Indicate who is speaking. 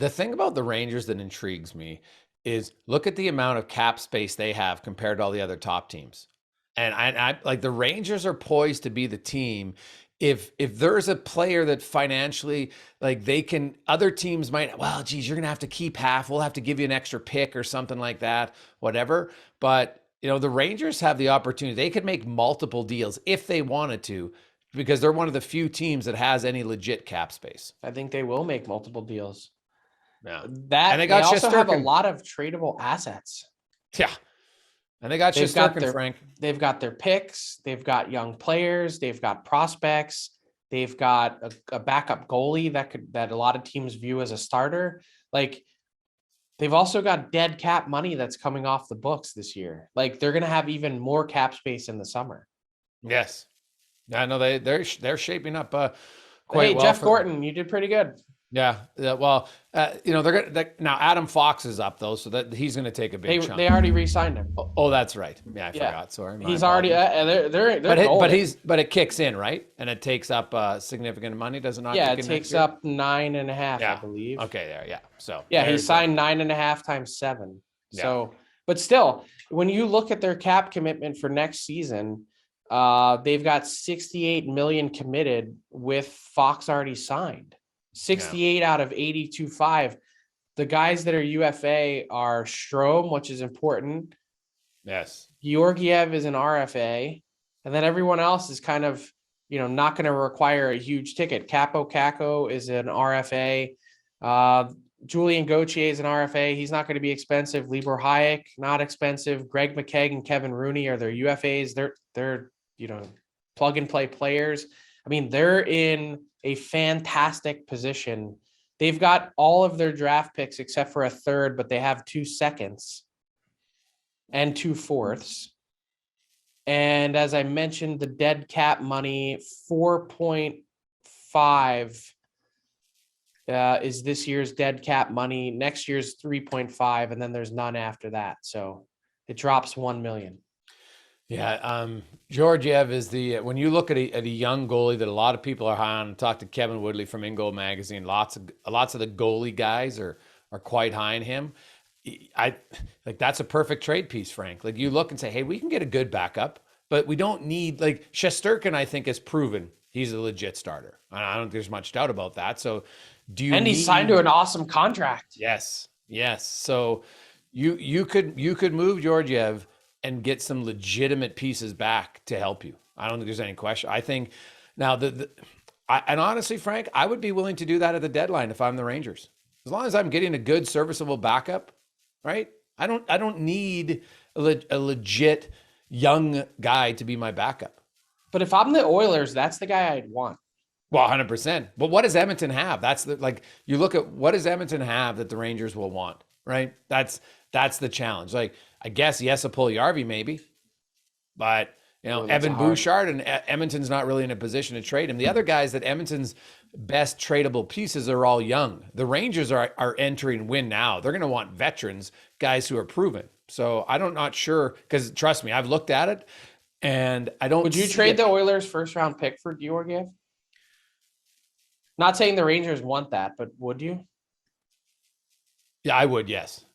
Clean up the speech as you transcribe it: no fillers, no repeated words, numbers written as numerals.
Speaker 1: The thing about the Rangers that intrigues me is look at the amount of cap space they have compared to all the other top teams. And I like the Rangers are poised to be the team. If there's a player that financially like they can, other teams might, well, geez, you're gonna have to keep half. We'll have to give you an extra pick or something like that, whatever. But the Rangers have the opportunity. They could make multiple deals if they wanted to, because they're one of the few teams that has any legit cap space.
Speaker 2: I think they will make multiple deals.
Speaker 1: Yeah.
Speaker 2: That
Speaker 1: And they
Speaker 2: they
Speaker 1: got
Speaker 2: also have a
Speaker 1: Shesterkin.
Speaker 2: lot of tradable assets.
Speaker 1: Yeah. And they got
Speaker 2: They've got
Speaker 1: Shesterkin, Frank.
Speaker 2: they've got their picks, they've got young players, they've got prospects, they've got a backup goalie that a lot of teams view as a starter. Like they've also got dead cap money that's coming off the books this year. Like they're gonna have even more cap space in the summer.
Speaker 1: Yes. I know they're shaping up quite
Speaker 2: Hey,
Speaker 1: well.
Speaker 2: Jeff Gorton, you did pretty good.
Speaker 1: Yeah. Well, they're gonna now Adam Fox is up though, so that he's gonna take a big chunk.
Speaker 2: They already re-signed him.
Speaker 1: Oh, that's right. Yeah, I
Speaker 2: Yeah.
Speaker 1: forgot. Sorry.
Speaker 2: He's already they're
Speaker 1: but it kicks in, right? And it takes up significant money, does it not?
Speaker 2: yeah,
Speaker 1: kick
Speaker 2: it
Speaker 1: in
Speaker 2: takes
Speaker 1: next year?
Speaker 2: up 9.5,
Speaker 1: Yeah.
Speaker 2: I believe.
Speaker 1: Okay, there, yeah. So
Speaker 2: Yeah,
Speaker 1: there
Speaker 2: he
Speaker 1: you go.
Speaker 2: signed 9.5 times 7.
Speaker 1: Yeah.
Speaker 2: So, but still, when you look at their cap commitment for next season, they've got 68 million committed with Fox already signed. 68 out of 82.5. The guys that are UFA are Strome, which is important.
Speaker 1: Yes.
Speaker 2: Georgiev is an RFA, and then everyone else is kind of, not going to require a huge ticket. Capo Caco is an RFA. Julian Gauthier is an RFA. He's not going to be expensive. Libor Hayek, not expensive. Greg McKegg and Kevin Rooney are their UFAs. They're plug and play players. I mean, they're in a fantastic position. They've got all of their draft picks except for a third, but they have 2 seconds and 2 fourths. And as I mentioned, the dead cap money, 4.5 is this year's dead cap money. Next year's 3.5, and then there's none after that. So it drops 1 million.
Speaker 1: Yeah, Georgiev is when you look at a young goalie that a lot of people are high on. Talk to Kevin Woodley from InGoal Magazine. Lots of the goalie guys are quite high on him. I like that's a perfect trade piece, Frank. Like you look and say, hey, we can get a good backup, but we don't need like Shesterkin. I think has proven he's a legit starter. I don't think there's much doubt about that. So
Speaker 2: and he's signed to an awesome contract.
Speaker 1: Yes. So you could move Georgiev and get some legitimate pieces back to help you. I don't think there's any question. I think now and honestly, Frank, I would be willing to do that at the deadline if I'm the Rangers, as long as I'm getting a good serviceable backup, right? I don't need a legit young guy to be my backup.
Speaker 2: But if I'm the Oilers, that's the guy I'd want.
Speaker 1: Well, 100%. But what does Edmonton have? That's you look at what does Edmonton have that the Rangers will want, right? That's the challenge. Like, I guess yes, a Puljujärvi maybe, but Evan Bouchard and Edmonton's not really in a position to trade him. The other guys that Edmonton's best tradable pieces are all young. The Rangers are entering win now. They're going to want veterans, guys who are proven. So I'm not sure, because trust me, I've looked at it and I don't.
Speaker 2: Would you trade the Oilers' first round pick for Georgiev? Not saying the Rangers want that, but would you?
Speaker 1: Yeah, I would. Yes.